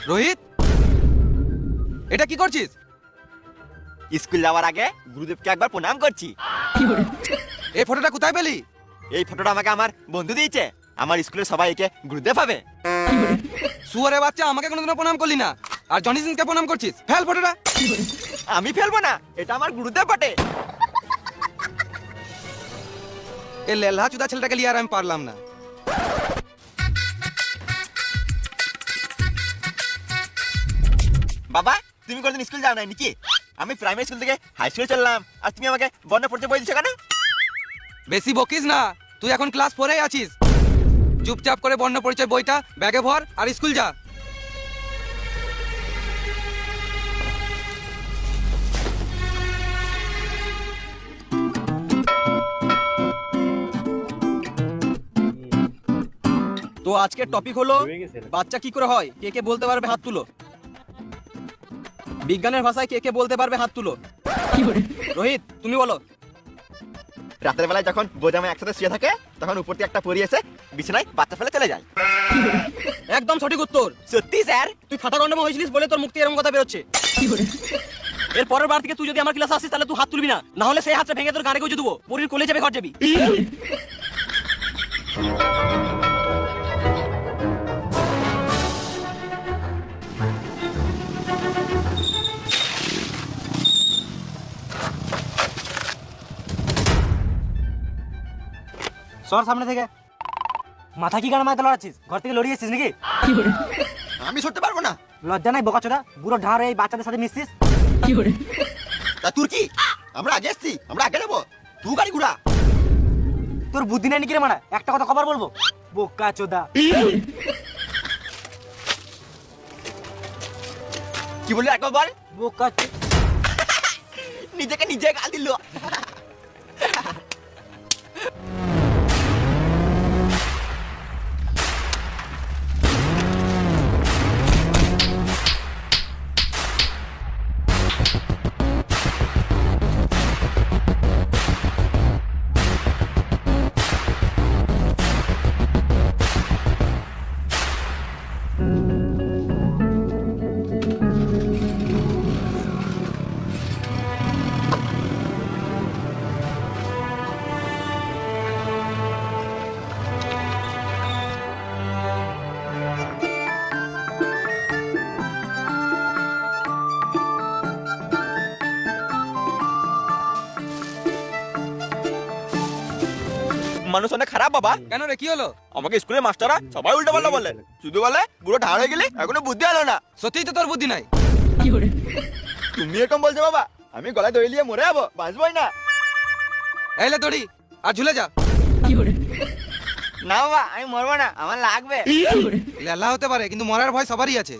রোহিত, এটা কি করছিস? স্কুল যাওয়ার আগে গুরুদেবকে একবার প্রণাম করছি। এই ফটোটা কোথায় পেলি? এই ফটোটা আমাকে আমার বন্ধু দিয়েছে। আমার স্কুলের সবাই একে গুরুদেব হবে। শুয়ারে বাচ্চা, আমাকে কোনোদিনও প্রণাম করলি না, আর জনি সিংকে প্রণাম করছিস। ফেল ফটোটা। আমি ফেলবো না, এটা আমার গুরুদেব বটে। এই লেল্লা চুদা ছেলেটাকে লিয়ে আর আমি পারলাম না। বাবা, তুমি কোনদিন স্কুল যাও নাই নাকি? আমি প্রাইমারি স্কুল থেকে হাই স্কুলে চললাম, আর তুমি আমাকে বর্ণ পড়তে বই দিচ্ছ কেন? বেশি বকিস না, তুই এখন ক্লাস 4-এ আছিস। চুপচাপ করে বর্ণ পরিচয় বইটা ব্যাগে ভর আর স্কুল যা। তো আজকের টপিক হলো বাচ্চা কি করে হয়। কে কে বলতে পারবে হাত তুলো। বিজ্ঞানের ভাষায় কে কে বলতে পারবে হাত তুলো। রোহিত, তুমি বলো। রাতের বেলায় যখন বোঝামা একসাথে শুয়ে থাকে, তখন উপর থেকে একটা পরি এসে বিছানায় বাচ্চা ফেলে চলে যায়। একদম সঠিক উত্তর। সত্যি স্যার? তুই ফাটা গন্ডম হয়েছিলিস বলে তোর মুখ থেকে এরকম কথা বেরোচ্ছে। এর পরের বার থেকে তুই যদি আমার ক্লাসে আসিস তাহলে তুই হাত তুলবি না, না হলে সেই হাতটা ভেঙে তোর গাড়ি গুঁজে দেবো। পরির কোলে যাবে, ঘর যাবি। সর সামনে থেকে। মাথা কি গান মাথা লড়াচ্ছিস? ঘর থেকে লড়িয়েছিস নাকি? আমি সরতে পারবো না। লজ্জা নাই বোকাচোদা? বুড়ো ঢাঁড় এই বাচ্চাদের সাথে মিশছিস। তা তোর কি? আমরা আগে এসছি, আমরা আগে যাবো, তুই গাড়ি ঘুরা। তোর বুদ্ধি নাই নাকি রে মারা? একটা কথা খবর বলবো, বোকাচোদা। কি বললি একবার? বোকাচো। নিজেকে নিজে গাল দিল। মানুষ অনেক খারাপ বাবা। কেন রে, কি হলো? আমাকে স্কুলের মাস্টাররা সবাই উল্টো পাল্টা বলে, শুধু বলে বুড়ো ঢাড় হয়ে গেলে এখনো বুদ্ধি হলো না। সত্যিই তো তোর বুদ্ধি নাই। তুমি এরকম বলছো বাবা? আমি গলায় দড়ি নিয়ে মরে যাবো, বাঁচবই না। এইলে দড়ি, আর ঝুলে যা। না বাবা, আমি মরবো না, আমার লাগবে। লেলা হতে পারে, কিন্তু মরার ভয় সবারই আছে।